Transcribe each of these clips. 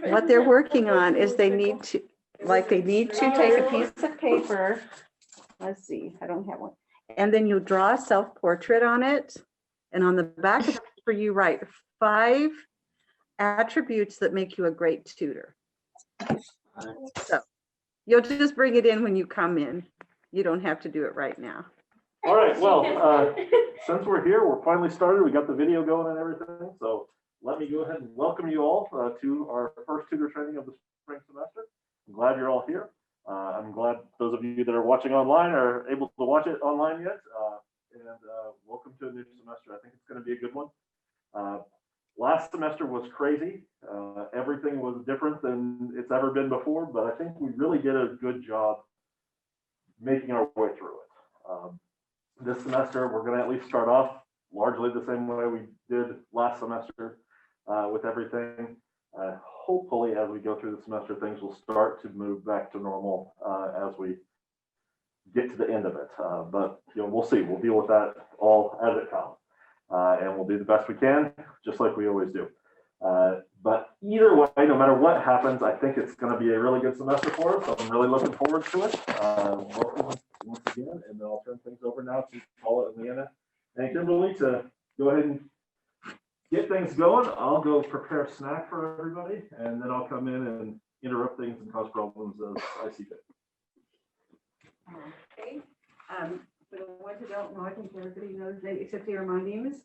what they're working on is they need to take a piece of paper. Let's see, I don't have one. And then you draw a self-portrait on it. And on the back of the paper, you write 5 attributes that make you a great tutor. So you'll just bring it in when you come in. You don't have to do it right now. All right, well, since we're here, we're finally started. We got the video going and everything. So let me go ahead and welcome you all to our first tutor training of the spring semester. I'm glad you're all here. I'm glad those of you that are watching online are able to watch it online yet. Welcome to a new semester. I think it's going to be a good one. Last semester was crazy. Everything was different than it's ever been before, but I think we really did a good job making our way through it. This semester, we're going to at least start off largely the same way we did last semester with everything. Hopefully, as we go through the semester, things will start to move back to normal as we get to the end of it. But we'll see. We'll deal with that all as it comes. And we'll do the best we can, just like we always do. But either way, no matter what happens, I think it's going to be a really good semester for us. So I'm really looking forward to it. Welcome once again, and then I'll turn things over now to Paula and Leanna and Kimberly to go ahead and get things going. I'll go prepare a snack for everybody, and then I'll come in and interrupt things and cause problems as I see fit. Okay. For the ones who don't know, I think everybody knows that, except here, my name is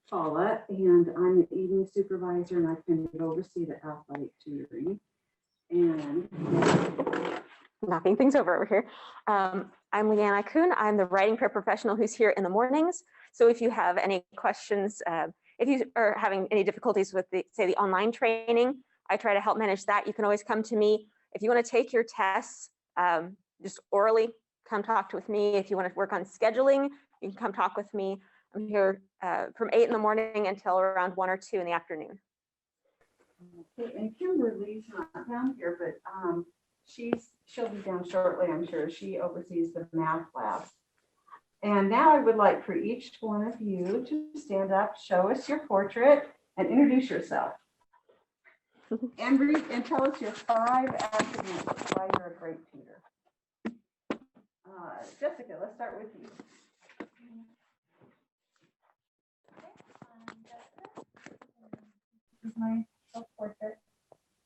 Paula, and I'm the evening supervisor, and I can oversee the athletic tutoring. And knocking things over here. I'm Leanna Kuhn. I'm the writing paraprofessional who's here in the mornings. So if you have any questions, if you are having any difficulties with the online training, I try to help manage that. You can always come to me. If you want to take your tests just orally, come talk with me. If you want to work on scheduling, you can come talk with me. I'm here from 8 in the morning until around 1 or 2 in the afternoon. Okay, and Kimberly's not down here, but she'll be down shortly, I'm sure. She oversees the math lab. And now I would like for each one of you to stand up, show us your portrait, and introduce yourself. And tell us your 5 attributes why you're a great tutor. Jessica, let's start with you. This is my self-portrait.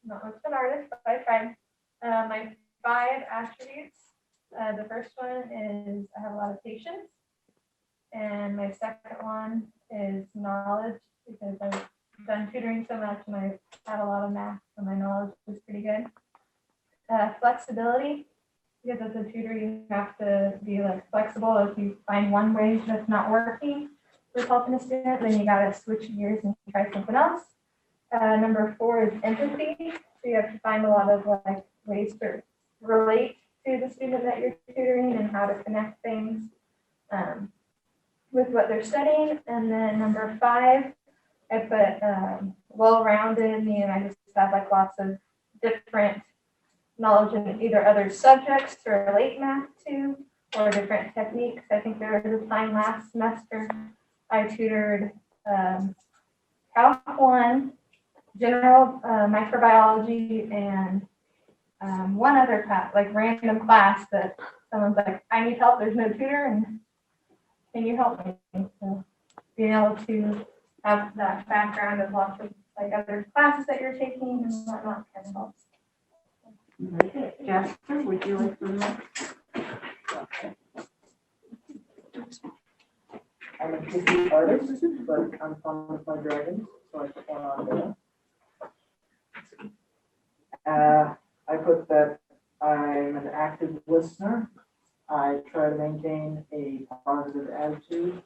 Not much of an artist, but I tried. My 5 attributes. The first one is I have a lot of patience. And my second one is knowledge, because I've done tutoring so much and I've had a lot of math, so my knowledge is pretty good. Flexibility, because as a tutor, you have to be flexible. If you find one way that's not working with helping a student, then you got to switch gears and try something else. Number 4 is empathy. So you have to find a lot of ways to relate to the student that you're tutoring and how to connect things with what they're studying. And then number 5, I put well-rounded, meaning I just have lots of different knowledge in either other subjects to relate math to, or different techniques. I think there was a time last semester I tutored Calc 1, general microbiology, and one other class, random class that someone's like, I need help, there's no tutor, and can you help me? So being able to have that background of lots of other classes that you're taking and whatnot kind of helps. Jasper, would you like to know? I'm a history artist, but I'm fond of my dragons, so I put one on there. I put that I'm an active listener. I try to maintain a positive attitude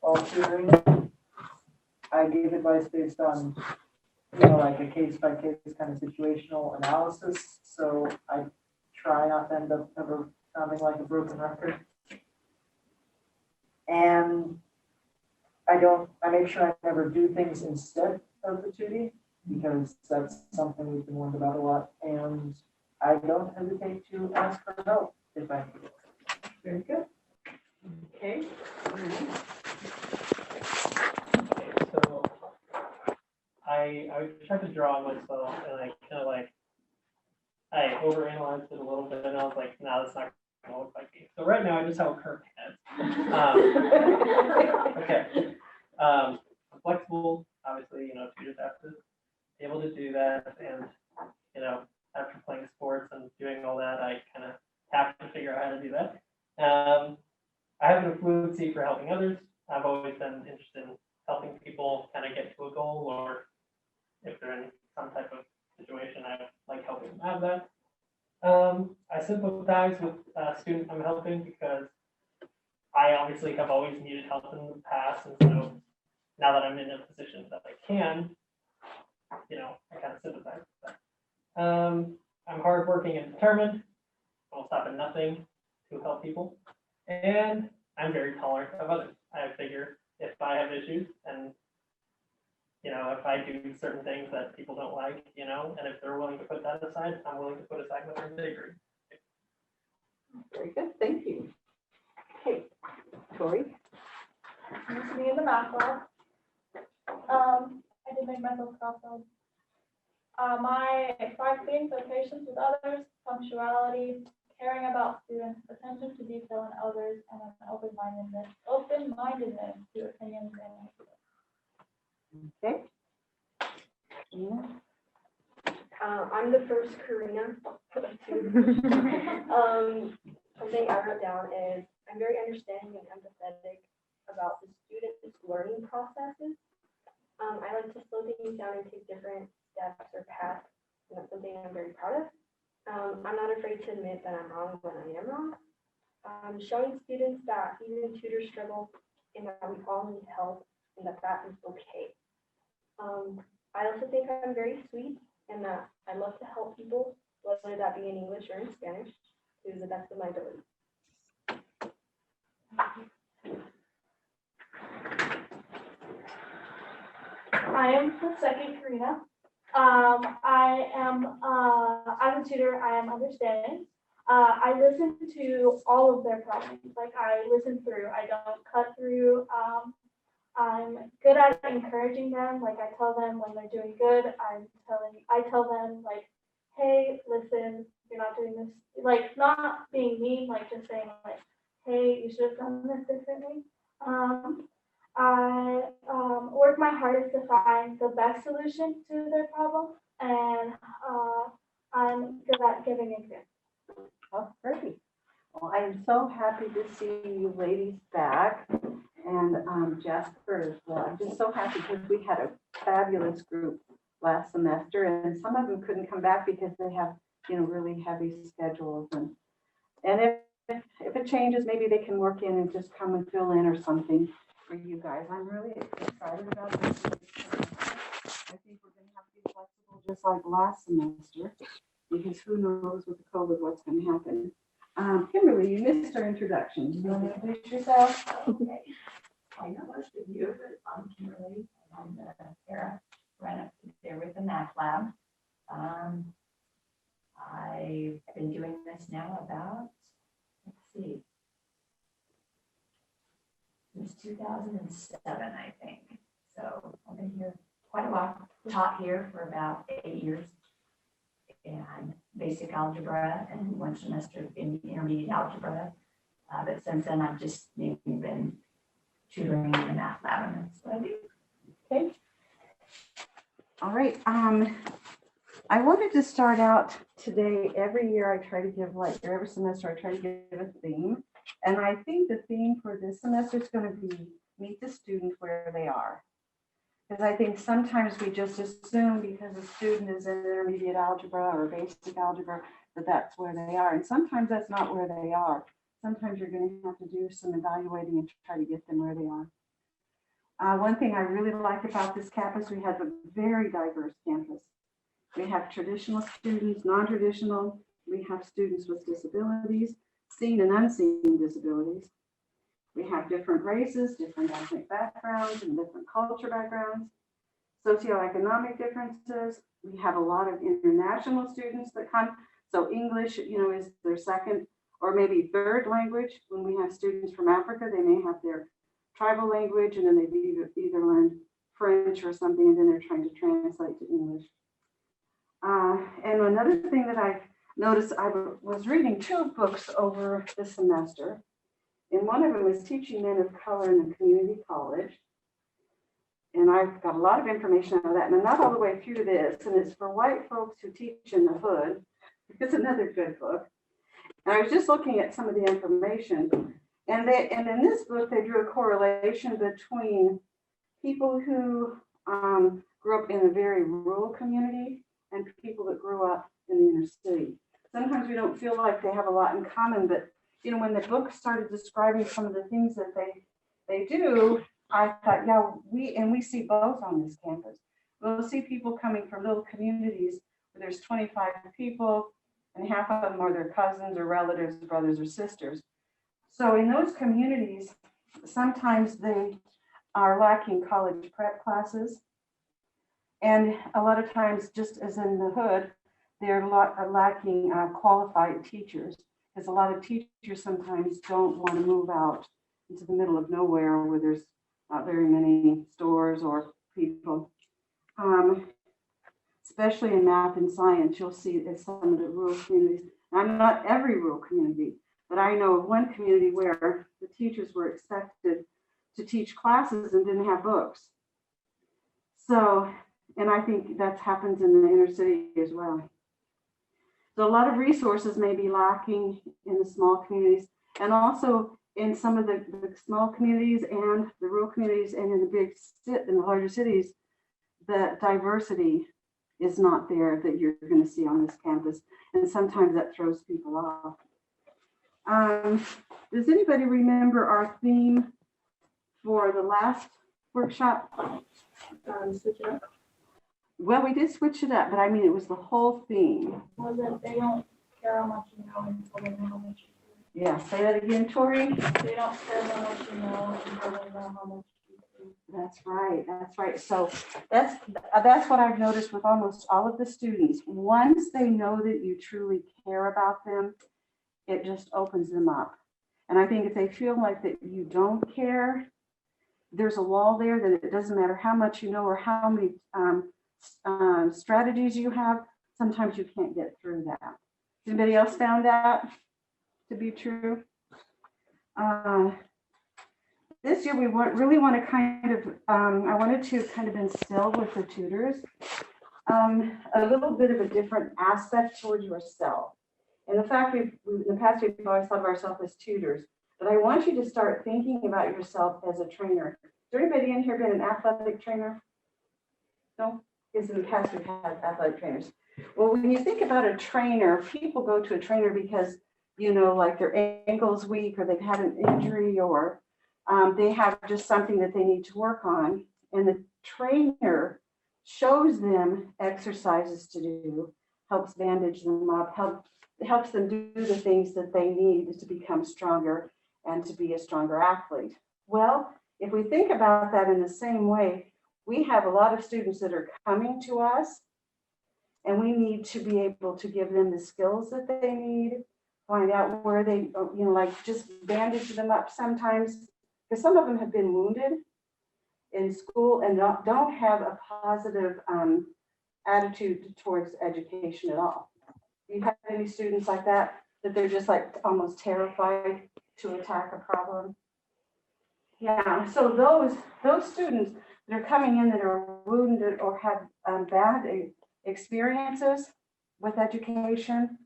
while tutoring. I give advice based on, a case-by-case kind of situational analysis. So I try not to end up ever sounding like a broken record. And I make sure I never do things instead of the tutor, because that's something we've been warned about a lot. And I don't hesitate to ask for help if I need it. Very good. Okay. So I I tried to draw myself and I kind of like, I overanalyzed it a little bit and I was like, no, that's not gonna look like me. So right now I just have a curved head. Okay. I'm flexible, obviously, tutors have to be able to do that. And, after playing sports and doing all that, I kind of have to figure out how to do that. I have an fluency for helping others. I've always been interested in helping people kind of get to a goal, or if they're in some type of situation, I like helping them have that. I sympathize with students I'm helping because I obviously have always needed help in the past, and so now that I'm in a position that I can, I kind of sympathize with that. I'm hardworking and determined. I'll stop at nothing to help people, and I'm very tolerant of others. I figure if I have issues and if I do certain things that people don't like, and if they're willing to put that aside, I'm willing to put aside whatever they agree. Very good, thank you. Okay, Tori? Used to be in the math lab. I did make myself cross-eyed. My 5 things are patience with others, punctuality, caring about students, attention to detail in others, and an open-mindedness to opinions and Okay. Yeah. I'm the first Karina. Something I wrote down is I'm very understanding and empathetic about the students' learning processes. I like to slow things down and take different steps or paths, and that's something I'm very proud of. I'm not afraid to admit that I'm wrong when I am wrong. Showing students that even tutors struggle and that we all need help and that is okay. I also think I'm very sweet and that I love to help people, whether that be in English or in Spanish, to the best of my ability. I am the second Karina. I'm a tutor. I am understanding. I listen to all of their problems. Like I listen through. I don't cut through. I'm good at encouraging them. Like I tell them when they're doing good. I tell them like, hey, listen, you're not doing this. Like not being mean. Like just saying like, hey, you should have done this differently. I work my hardest to find the best solution to their problem, and I'm good at giving examples. Oh, great. Well, I am so happy to see you ladies back, and Jasper as well. I'm just so happy because we had a fabulous group last semester, and some of them couldn't come back because they have, really heavy schedules. And if it changes, maybe they can work in and just come and fill in or something for you guys. I'm really excited about this. I think we're going to have to be flexible just like last semester, because who knows with the COVID what's going to happen. Kimberly, you missed our introduction. You want to introduce yourself? Okay. I know most of you, but I'm Kimberly. I'm Sarah, right up there with the math lab. I've been doing this now about, since 2007, I think. So I've been here quite a while, taught here for about 8 years. And basic algebra and 1 semester in intermediate algebra. But since then, I've just mainly been tutoring in the math lab, and that's what I do. Okay. All right. I wanted to start out today. Every year I try to give or every semester I try to give a theme. And I think the theme for this semester is going to be meet the student where they are. Because I think sometimes we just assume because a student is in intermediate algebra or basic algebra that that's where they are. And sometimes that's not where they are. Sometimes you're going to have to do some evaluating and try to get them where they are. One thing I really like about this campus, we have a very diverse campus. We have traditional students, non-traditional. We have students with disabilities, seen and unseen disabilities. We have different races, different ethnic backgrounds, and different culture backgrounds, socioeconomic differences. We have a lot of international students that come. So English, is their second or maybe third language. When we have students from Africa, they may have their tribal language, and then they've either learned French or something, and then they're trying to translate to English. And another thing that I noticed, I was reading 2 books over the semester, and one of them was Teaching Men of Color in the Community College. And I've got a lot of information out of that, and I'm not all the way through this, and it's for white folks who teach in the hood. It's another good book. And I was just looking at some of the information, and in this book, they drew a correlation between people who grew up in a very rural community and people that grew up in the inner city. Sometimes we don't feel like they have a lot in common, but you know, when the book started describing some of the things that they do, I thought, yeah, we see both on this campus. We'll see people coming from little communities where there's 25 people, and half of them are their cousins or relatives, brothers or sisters. So in those communities, sometimes they are lacking college prep classes. And a lot of times, just as in the hood, they're lacking qualified teachers, because a lot of teachers sometimes don't want to move out into the middle of nowhere where there's not very many stores or people. Especially in math and science, you'll see in some of the rural communities. I'm not every rural community, but I know of one community where the teachers were expected to teach classes and didn't have books. So, and I think that happens in the inner city as well. So a lot of resources may be lacking in the small communities, and also in some of the small communities and the rural communities, and in the larger cities, the diversity is not there that you're going to see on this campus, and sometimes that throws people off. Does anybody remember our theme for the last workshop? Switch it up. Well, we did switch it up, but I mean, it was the whole theme. Was it, they don't care how much you know until they know how much you Yeah, say that again, Tori. do. They don't care how much you know until they know how much you do. That's right, that's right. So that's what I've noticed with almost all of the students. Once they know that you truly care about them, it just opens them up. And I think if they feel like that you don't care, there's a wall there that it doesn't matter how much you know or how many strategies you have, sometimes you can't get through that. Anybody else found that to be true? This year we really want to kind of, I wanted to kind of instill with the tutors a little bit of a different aspect towards yourself. And the fact in the past we've always thought of ourselves as tutors, but I want you to start thinking about yourself as a trainer. Has there anybody in here been an athletic trainer? No? Because in the past we've had athletic trainers. Well, when you think about a trainer, people go to a trainer because, you know, like their ankle's weak or they've had an injury or they have just something that they need to work on. And the trainer shows them exercises to do, helps bandage them up, helps them do the things that they need to become stronger and to be a stronger athlete. Well, if we think about that in the same way, we have a lot of students that are coming to us, and we need to be able to give them the skills that they need, find out where they, you know, like just bandage them up sometimes, because some of them have been wounded in school and don't have a positive attitude towards education at all. Do you have any students like that they're just like almost terrified to attack a problem? Yeah, so those students that are coming in that are wounded or have bad experiences with education,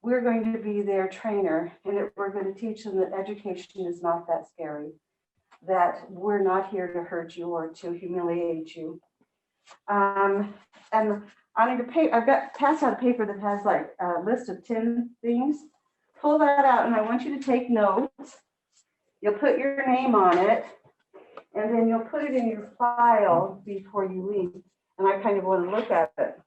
we're going to be their trainer, and we're going to teach them that education is not that scary, that we're not here to hurt you or to humiliate you. And on your paper, I've got passed out a paper that has like a list of 10 things. Pull that out, and I want you to take notes. You'll put your name on it, and then you'll put it in your file before you leave. And I kind of want to look at it.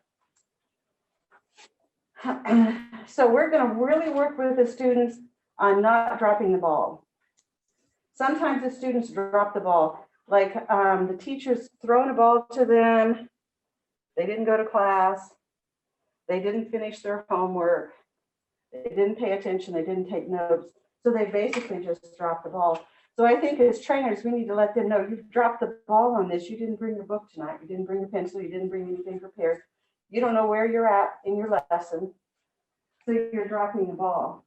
So we're going to really work with the students on not dropping the ball. Sometimes the students drop the ball, like the teacher's throwing a ball to them. They didn't go to class. They didn't finish their homework. They didn't pay attention. They didn't take notes. So they basically just dropped the ball. So I think as trainers, we need to let them know you've dropped the ball on this. You didn't bring your book tonight. You didn't bring your pencil. You didn't bring anything prepared. You don't know where you're at in your lesson. So you're dropping the ball.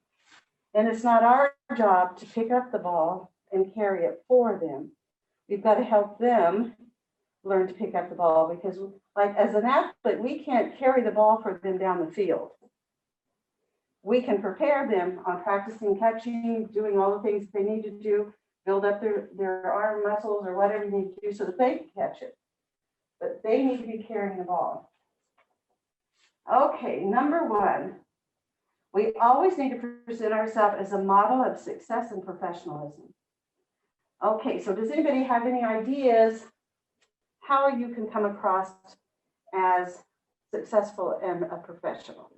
And it's not our job to pick up the ball and carry it for them. We've got to help them learn to pick up the ball because, like, as an athlete, we can't carry the ball for them down the field. We can prepare them on practicing catching, doing all the things they need to do, build up their arm muscles or whatever you need to do so that they can catch it. But they need to be carrying the ball. Okay, number 1. We always need to present ourselves as a model of success and professionalism. Okay, so does anybody have any ideas how you can come across as successful and a professional?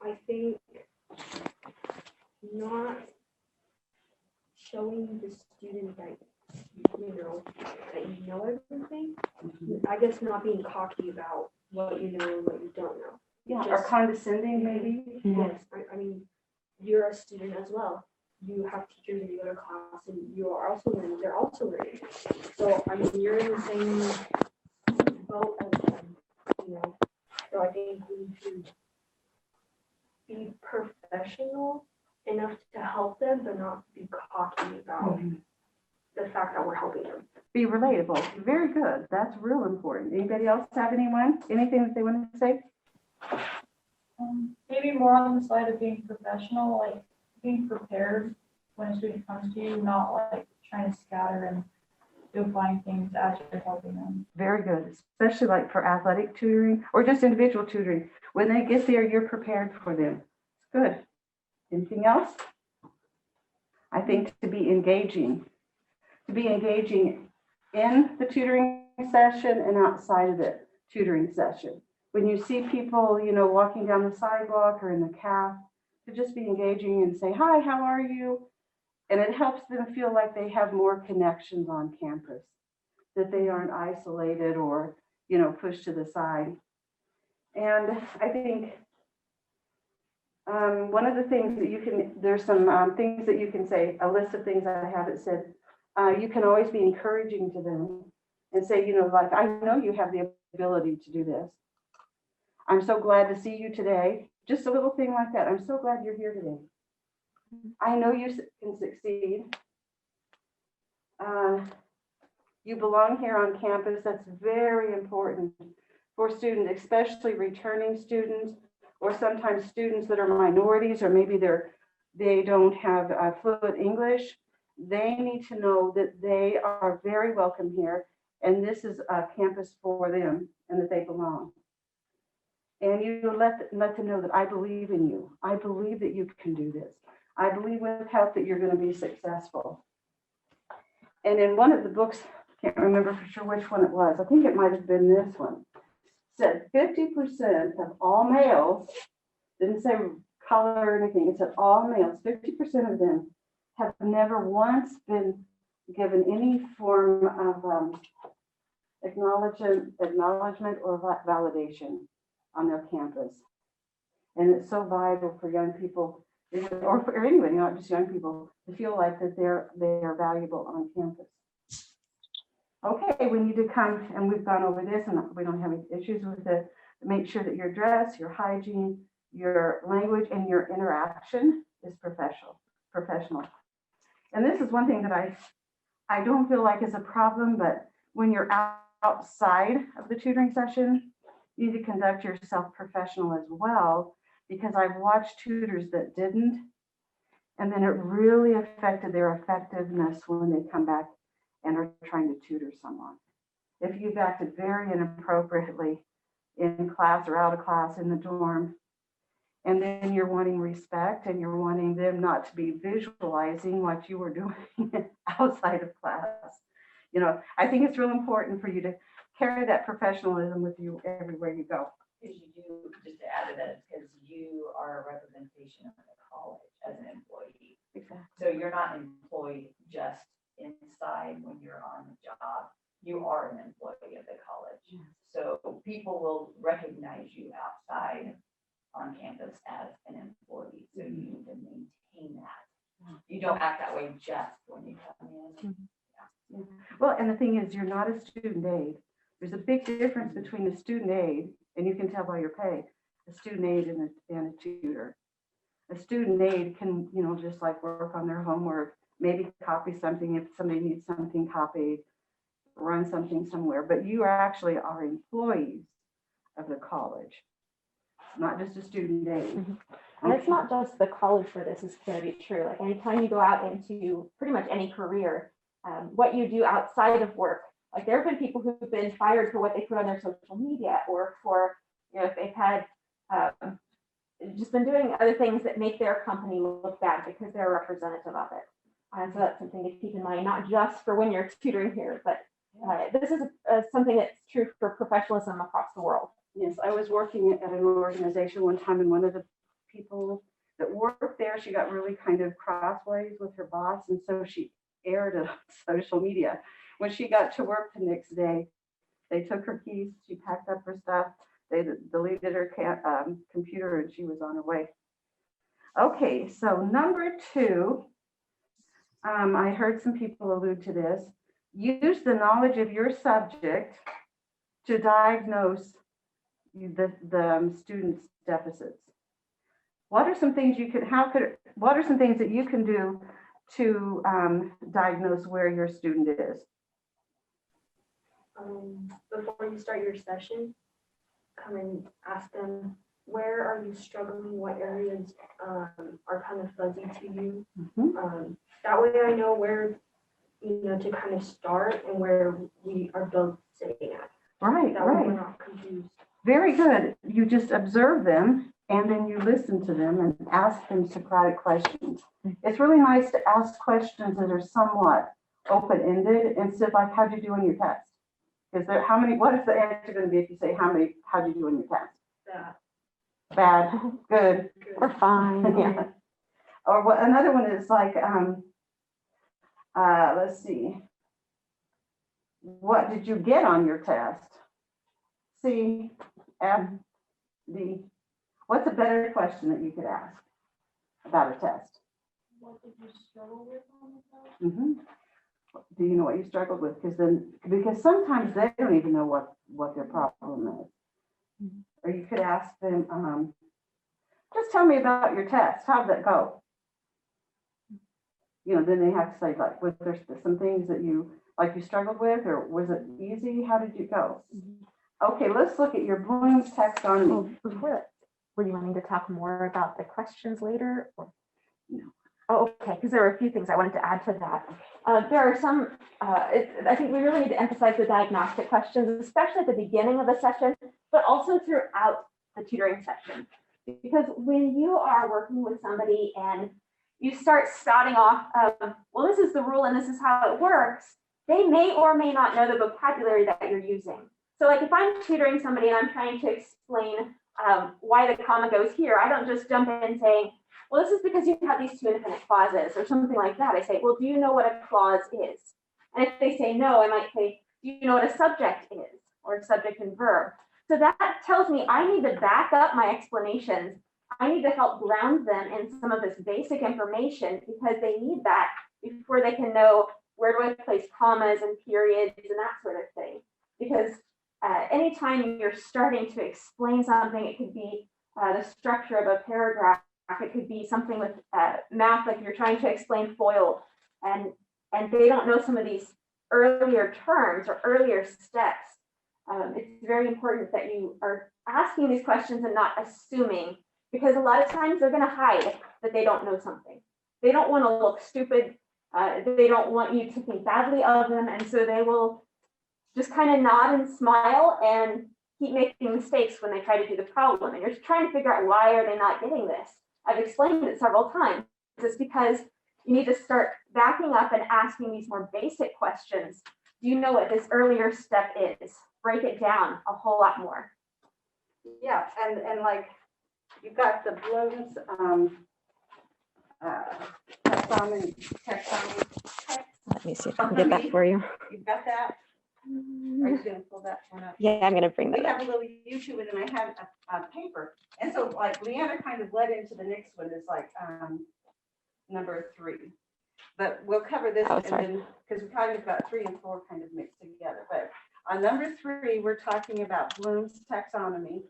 I think not showing the student that you know everything. I guess not being cocky about what you know and what you don't know. Yeah, or condescending maybe. Yes, I mean, you're a student as well. You have teachers and you go to class and you are also learning, they're also learning. So, I mean, you're in the same boat as them, you know. So I think we need to be professional enough to help them, but not be cocky about the fact that we're helping them. Be relatable. Very good. That's real important. Anybody else have anything that they want to say? Maybe more on the side of being professional, like being prepared when a student comes to you, not like trying to scatter and define things as you're helping them. Very good, especially like for athletic tutoring or just individual tutoring. When they get there, you're prepared for them. Good. Anything else? I think to be engaging in the tutoring session and outside of the tutoring session. When you see people, you know, walking down the sidewalk or in the caf, to just be engaging and say, hi, how are you? And it helps them feel like they have more connections on campus, that they aren't isolated or, you know, pushed to the side. And I think one of the things that you can, there's some things that you can say, a list of things I have it said, you can always be encouraging to them and say, you know, like, I know you have the ability to do this. I'm so glad to see you today. Just a little thing like that. I'm so glad you're here today. I know you can succeed. You belong here on campus. That's very important for students, especially returning students, or sometimes students that are minorities, or maybe they don't have fluent English. They need to know that they are very welcome here, and this is a campus for them, and that they belong. And you let them know that I believe in you. I believe that you can do this. I believe with help that you're going to be successful. And in one of the books, can't remember for sure which one it was. I think it might have been this one. Said 50% of all males, didn't say color or anything, it said all males, 50% of them have never once been given any form of acknowledgement or validation on their campus. And it's so vital for young people, or for anybody, not just young people, to feel like that they're valuable on campus. Okay, we need to come, and we've gone over this, and we don't have any issues with it. Make sure that your dress, your hygiene, your language, and your interaction is professional. And this is one thing that I don't feel like is a problem, but when you're outside of the tutoring session, you need to conduct yourself professional as well, because I've watched tutors that didn't, and then it really affected their effectiveness when they come back and are trying to tutor someone. If you've acted very inappropriately in class or out of class in the dorm, and then you're wanting respect and you're wanting them not to be visualizing what you were doing outside of class. You know, I think it's real important for you to carry that professionalism with you everywhere you go. Because you do, just to add to that, because you are a representation of the college as an employee. Exactly. So you're not employed just inside when you're on the job. You are an employee of the college. Yes. So people will recognize you outside on campus as an employee, so you need to maintain that. You don't act that way just when you come in. Well, and the thing is, you're not a student aid. There's a big difference between a student aid, and you can tell by your pay, a student aid and a tutor. A student aid can, you know, just like work on their homework, maybe copy something if somebody needs something copied, run something somewhere, but you actually are employees of the college, not just a student aid. And it's not just the college where this is going to be true. Like anytime you go out into pretty much any career, what you do outside of work, like there have been people who've been fired for what they put on their social media, or for, you know, if they've had just been doing other things that make their company look bad because they're a representative of it. And so that's something to keep in mind, not just for when you're tutoring here, but this is something that's true for professionalism across the world. Yes, I was working at an organization one time, and one of the people that worked there, she got really kind of crossways with her boss, and so she aired it on social media. When she got to work the next day, they took her keys, she packed up her stuff, they deleted her computer, and she was on her way. Okay, so number 2, I heard some people allude to this. Use the knowledge of your subject to diagnose the student's deficits. What are some things you could, what are some things that you can do to diagnose where your student is? Before you start your session, come and ask them, where are you struggling? What areas are kind of fuzzy to you? That way I know where, you know, to kind of start and where we are both sitting at. Right, That way we're right. not confused. Very good. You just observe them and then you listen to them and ask them Socratic questions. It's really nice to ask questions that are somewhat open-ended instead of like, how'd you do on your test? Is there what is the answer going to be if you say, how'd you do on your test? Bad, good, We're fine. Yeah. Or what, another one is like, let's see. What did you get on your test? C, F, D. What's a better question that you could ask about a test? What did you struggle with on the test? Do you know what you struggled with? Because sometimes they don't even know what their problem is. Or you could ask them, just tell me about your test. How'd that go? You know, then they have to say, like, was there some things that you struggled with, or was it easy? How did you go? Okay, let's look at your Bloom's taxonomy. Well, before that, were you wanting to talk more about the questions later? Or? No. Oh, okay, because there were a few things I wanted to add to that. There are some, I think we really need to emphasize the diagnostic questions, especially at the beginning of the session, but also throughout the tutoring session. Because when you are working with somebody and you start spouting off, well, this is the rule and this is how it works, they may or may not know the vocabulary that you're using. So like if I'm tutoring somebody and I'm trying to explain why the comma goes here, I don't just jump in saying, well, this is because you have these 2 independent clauses or something like that. I say, well, do you know what a clause is? And if they say no, I might say, do you know what a subject is, or a subject and verb? So that tells me I need to back up my explanations. I need to help ground them in some of this basic information because they need that before they can know where do I place commas and periods and that sort of thing. Because anytime you're starting to explain something, it could be the structure of a paragraph. It could be something with math, like you're trying to explain FOIL, and they don't know some of these earlier terms or earlier steps. It's very important that you are asking these questions and not assuming, because a lot of times they're going to hide that they don't know something. They don't want to look stupid. They don't want you to think badly of them, and so they will just kind of nod and smile and keep making mistakes when they try to do the problem. And you're trying to figure out, why are they not getting this? I've explained it several times. It's because you need to start backing up and asking these more basic questions. Do you know what this earlier step is? Break it down a whole lot more. Yeah, and like you've got the Bloom's taxonomy. Let me see if I can get that for you. You've got that? you gonna pull that one up? Yeah, I'm gonna bring We that up. have a little YouTube and then I have a paper. And so like Leanna kind of led into the next one is like number 3. But we'll cover this Oh, and sorry. then, because we kind of got 3 and 4 kind of mixed together. But on number 3, we're talking about Bloom's taxonomy.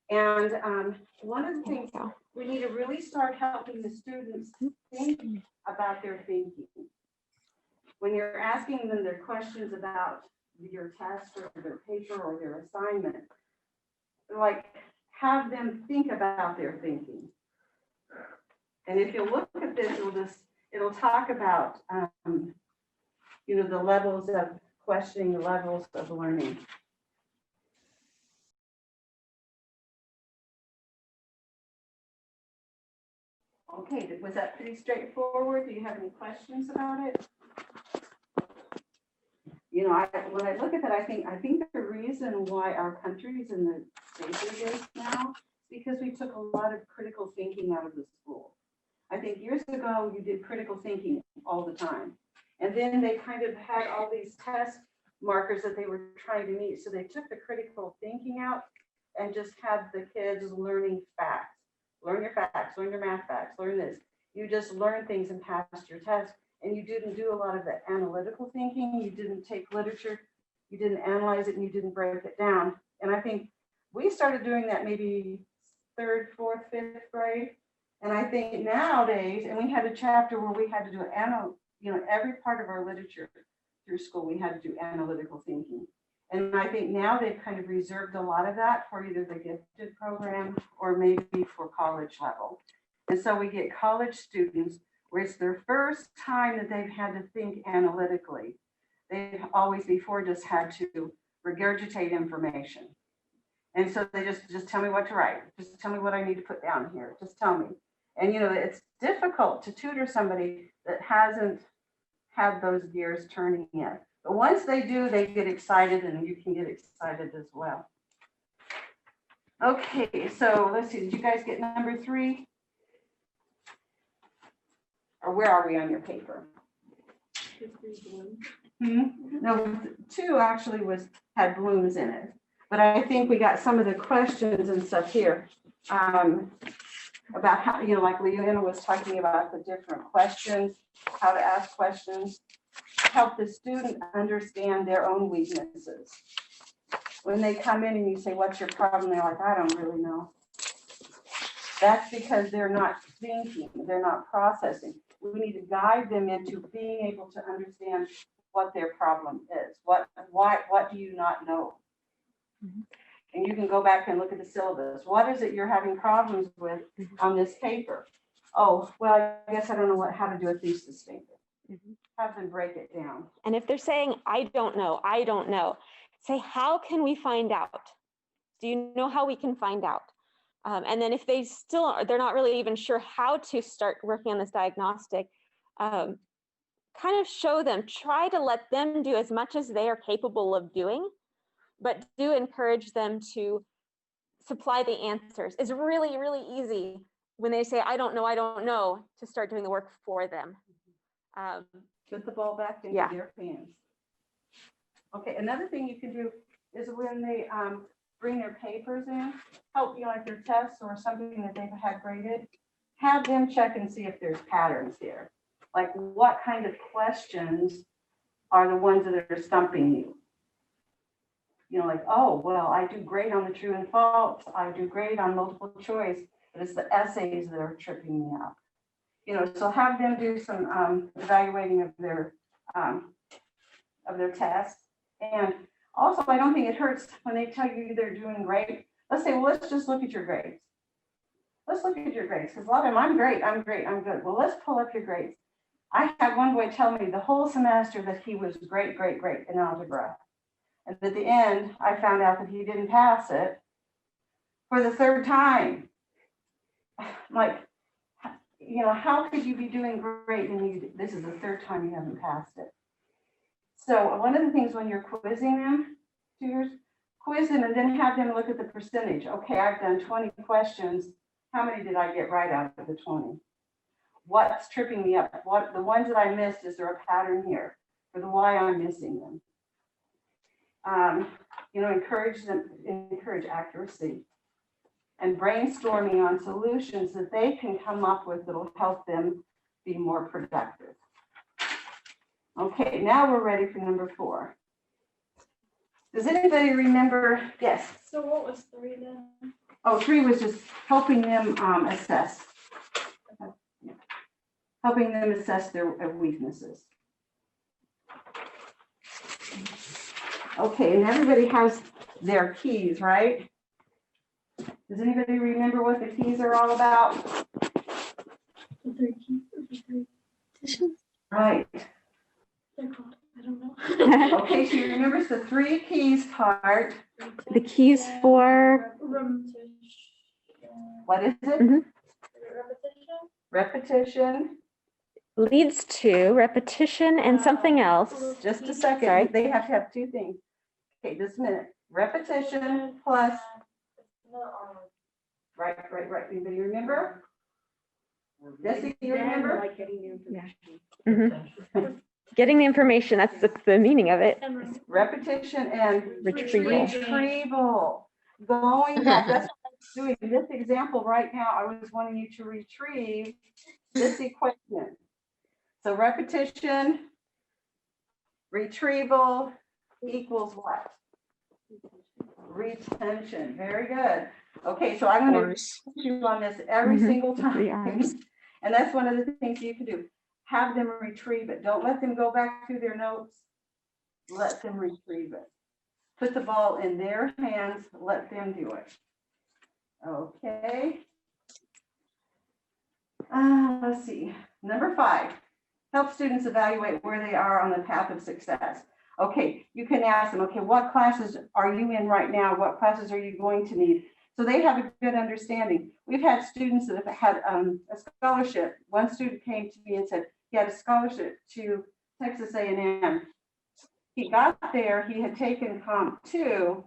And one of the There we things go. we need to really start helping the students think about their thinking. When you're asking them their questions about your test or their paper or their assignment, like have them think about their thinking. And if you look at this, it'll talk about, you know, the levels of questioning, the levels of learning. Okay, was that pretty straightforward? Do you have any questions about it? You know, when I look at that, I think the reason why our country is in the state it is now is because we took a lot of critical thinking out of the school. I think years ago, you did critical thinking all the time. And then they kind of had all these test markers that they were trying to meet. So they took the critical thinking out and just had the kids learning facts. Learn your facts, learn your math facts, learn this. You just learn things and passed your test. And you didn't do a lot of the analytical thinking. You didn't take literature, you didn't analyze it, and you didn't break it down. And I think we started doing that maybe 3rd, 4th, 5th grade. And I think nowadays, and we had a chapter where we had to do every part of our literature through school, we had to do analytical thinking. And I think now they've kind of reserved a lot of that for either the gifted program or maybe for college level. And so we get college students where it's their first time that they've had to think analytically. They've always before just had to regurgitate information. And so they just tell me what to write. Just tell me what I need to put down here. Just tell me. And, you know, it's difficult to tutor somebody that hasn't had those gears turning yet. But once they do, they get excited and you can get excited as well. Okay, so let's see. Did you guys get number 3? Or where are we on your paper? No, 2 actually had blooms in it. But I think we got some of the questions and stuff here about how, you know, like Leanna was talking about the different questions, how to ask questions, help the student understand their own weaknesses. When they come in and you say, what's your problem? They're like, I don't really know. That's because they're not thinking, they're not processing. We need to guide them into being able to understand what their problem is. What do you not know? And you can go back and look at the syllabus. What is it you're having problems with on this paper? Oh, well, I guess I don't know how to do a thesis statement. Have them break it down. And if they're saying, I don't know, say, how can we find out? Do you know how we can find out? And then if they're not really even sure how to start working on this diagnostic, kind of show them, try to let them do as much as they are capable of doing, but do encourage them to supply the answers. It's really, really easy when they say, I don't know, to start doing the work for them. Put the ball back into their hands. Okay, another thing you can do is when they bring their papers in, help you like their tests or something that they've had graded, have them check and see if there's patterns here. Like what kind of questions are the ones that are stumping you? You know, like, oh, well, I do great on the true and false. I do great on multiple choice, but it's the essays that are tripping me up. You know, so have them do some evaluating of their tests. And also, I don't think it hurts when they tell you they're doing great. Let's say, well, let's just look at your grades. Let's look at your grades, because a lot of them, I'm great, I'm good. Well, let's pull up your grades. I had one boy tell me the whole semester that he was great in algebra. And at the end, I found out that he didn't pass it for the 3rd time. Like, you know, how could you be doing great and this is the 3rd time you haven't passed it? So one of the things when you're quizzing them, quiz them and then have them look at the percentage. Okay, I've done 20 questions. How many did I get right out of the 20? What's tripping me up? What the ones that I missed, is there a pattern here for the why I'm missing them? encourage accuracy and brainstorming on solutions that they can come up with that'll help them be more productive. Okay, now we're ready for number 4. Does anybody remember? Yes. So what was 3 then? Oh, 3 was just helping them assess. Helping them assess their weaknesses. Okay, and everybody has their keys, right? Does anybody remember what the keys are all about? The 3 keys, the 3 petitions, Right. they're called, I don't know. Okay, she remembers the 3 keys part. The keys for, Repetition. What is it? Mhm. Repetition. Repetition. leads to repetition and something else. Just a second. Sorry. They have to have 2 things. Okay, just a minute. Repetition plus. Right. Anybody remember? Jesse, you remember? Like getting the information. Mhm. Getting the information, that's the meaning of it. And then Repetition and Retrieval. retrieval. Going back, that's what I'm doing. This example right now, I was wanting you to retrieve this equation. So repetition, retrieval equals what? Retention. Very good. Okay, so I'm going to put you on this every Mhm. single 3 time. R's. And that's one of the things you can do. Have them retrieve it. Don't let them go back through their notes. Let them retrieve it. Put the ball in their hands. Let them do it. Okay. Let's see. Number 5. Help students evaluate where they are on the path of success. Okay, you can ask them, okay, what classes are you in right now? What classes are you going to need? So they have a good understanding. We've had students that have had a scholarship. One student came to me and said he had a scholarship to Texas A&M. He got there, he had taken Comp 2,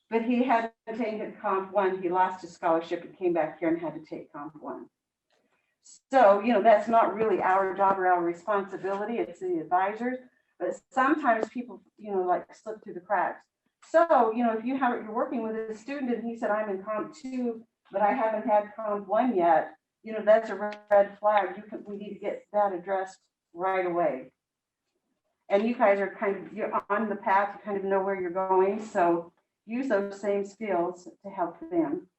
but he hadn't taken Comp 1. He lost his scholarship and came back here and had to take Comp 1. So, that's not really our job or our responsibility. It's the advisors. But sometimes people, like slip through the cracks. So, if you're working with a student and he said, I'm in Comp 2, but I haven't had Comp 1 yet, that's a red flag. We need to get that addressed right away. And you guys are you're on the path, you kind of know where you're going. So use those same skills to help them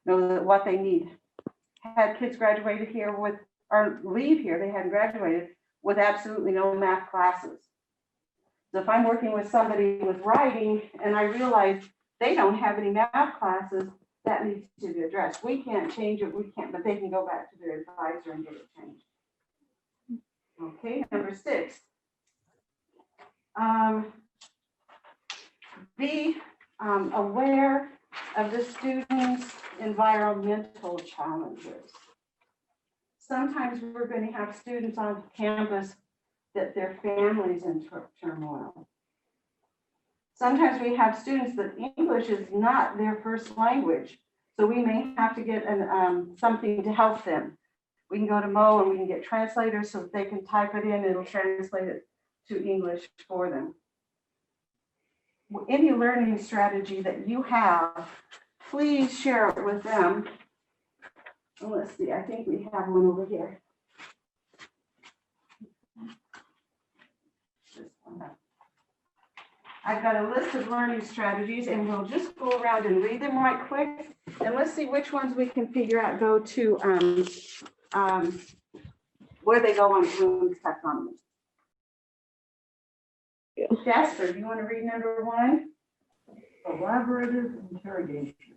know that what they need. Had kids graduated here or leave here, they hadn't graduated with absolutely no math classes. So if I'm working with somebody with writing and I realize they don't have any math classes, that needs to be addressed. We can't change it, but they can go back to their advisor and get it changed. Okay, number 6. Be aware of the students' environmental challenges. Sometimes we're going to have students on campus that their families in turmoil. Sometimes we have students that English is not their first language, so we may have to get something to help them. We can go to Mo and we can get translators so that they can type it in, it'll translate it to English for them. Any learning strategy that you have, please share it with them. Let's see, I think we have one over here. I've got a list of learning strategies and we'll just go around and read them right quick. And let's see which ones we can figure out go to where they go on Bloom's taxonomy. Jasper, do you want to read number 1? Collaborative interrogation,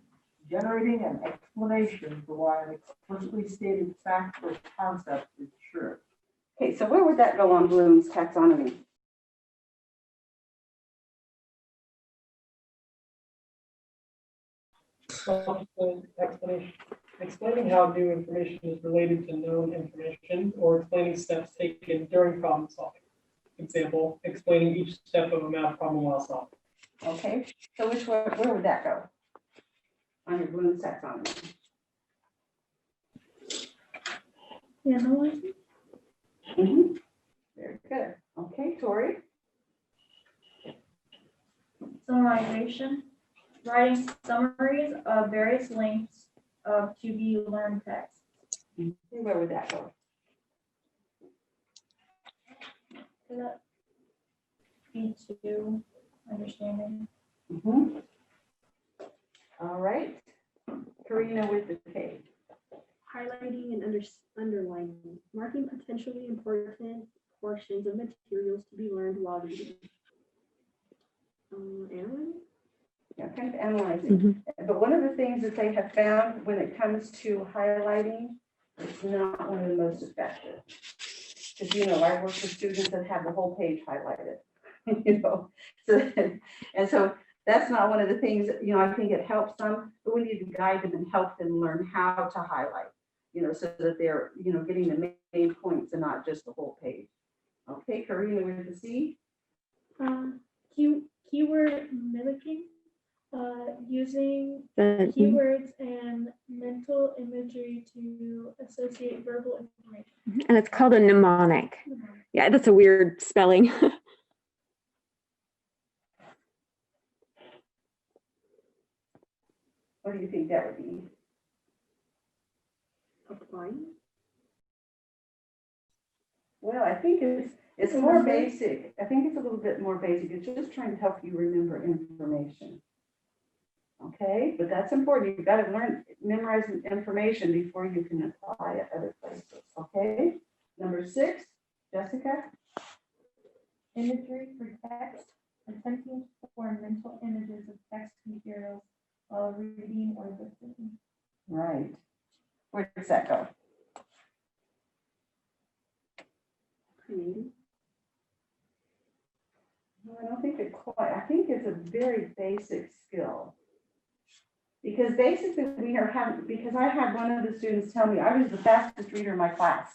generating an explanation for why an explicitly stated fact or concept is true. Okay, so where would that go on Bloom's taxonomy? Explanation. Explaining how new information is related to known information or explaining steps taken during problem solving. Example, explaining each step of a math problem while solving. Okay, so where would that go? Under Bloom's taxonomy. Analyzing. Very good. Okay, Tori. summarization, writing summaries of various lengths of to be learned text. Where would that go? Is that B2 understanding? Mhm. All right. Karina with the K. Highlighting and underlining, marking potentially important portions of materials to be learned while reading. Analyzing? Yeah, kind of analyzing. But one of the things that they have found when it comes to highlighting, it's not one of the most effective. Because, you know, I work with students that have the whole page highlighted, you know. So, and so that's not one of the things, you know, I think it helps them, but we need to guide them and help them learn how to highlight, you know, so that they're, you know, getting the main points and not just the whole page. Okay, Karina with the C. Keyword mimicking, using The- keywords and mental imagery to associate verbal information. And it's called a mnemonic. Yeah, that's a weird spelling. What do you think that would be? Applying? Well, I think it's more basic. I think it's a little bit more basic. It's just trying to help you remember information. Okay, but that's important. You've got to learn, memorize information before you can apply it other places. Okay, number 6, Jessica. Imagery for text, attempting to form mental images of text materials while reading or listening. Right. Where does that go? Creating? No, I don't think it quite. I think it's a very basic skill. Because basically we are having, because I had one of the students tell me I was the fastest reader in my class.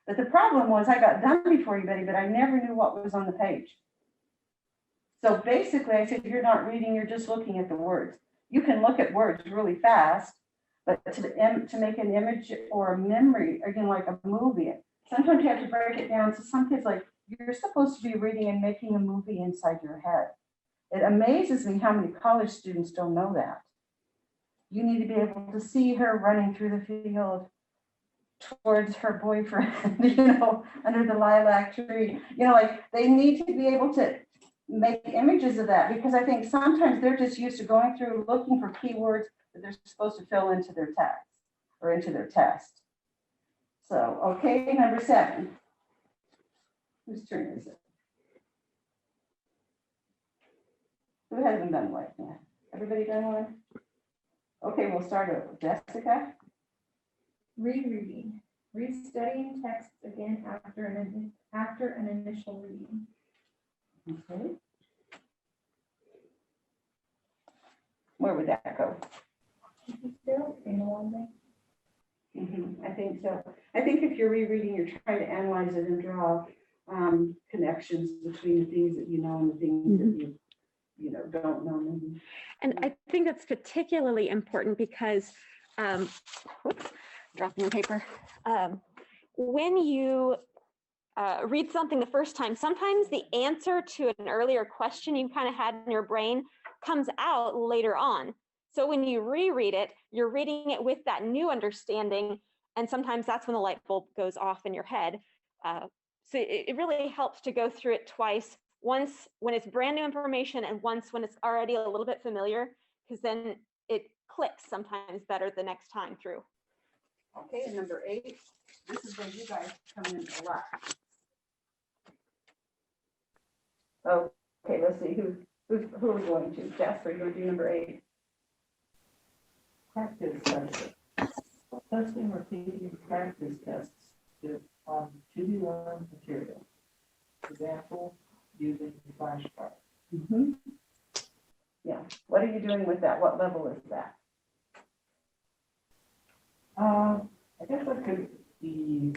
But the problem was I got done before anybody, but I never knew what was on the page. So basically I said, you're not reading, you're just looking at the words. You can look at words really fast, but to make an image or a memory, again, like a movie, sometimes you have to break it down. So some kids, like, you're supposed to be reading and making a movie inside your head. It amazes me how many college students don't know that. You need to be able to see her running through the field towards her boyfriend, you know, under the lilac tree. You know, like, they need to be able to make images of that, because I think sometimes they're just used to going through looking for keywords that they're supposed to fill into their text or into their test. So, okay, number 7. Whose turn is it? Who hasn't done one yet? Everybody done one? Okay, we'll start over. Jessica? Rereading, restudying texts again after an initial reading. Okay. Where would that go? Still in one thing. I think so. I think if you're rereading, you're trying to analyze it and draw connections between the things that you know and the things that you know don't know. Maybe. And I think that's particularly important because, whoops, dropping the paper. When you read something the first time, sometimes the answer to an earlier question you kind of had in your brain comes out later on. So when you reread it, you're reading it with that new understanding. And sometimes that's when the light bulb goes off in your head. So it really helps to go through it twice, once when it's brand new information and once when it's already a little bit familiar, because then it clicks sometimes better the next time through. Okay, and number 8, this is where you guys come in a lot. Okay, let's see, who are we going to? Jasper, you want to do number 8? Practice tests. Testing or taking practice tests on to be learned material. Example, using flashcards. Yeah, what are you doing with that? What level is that? I guess that could be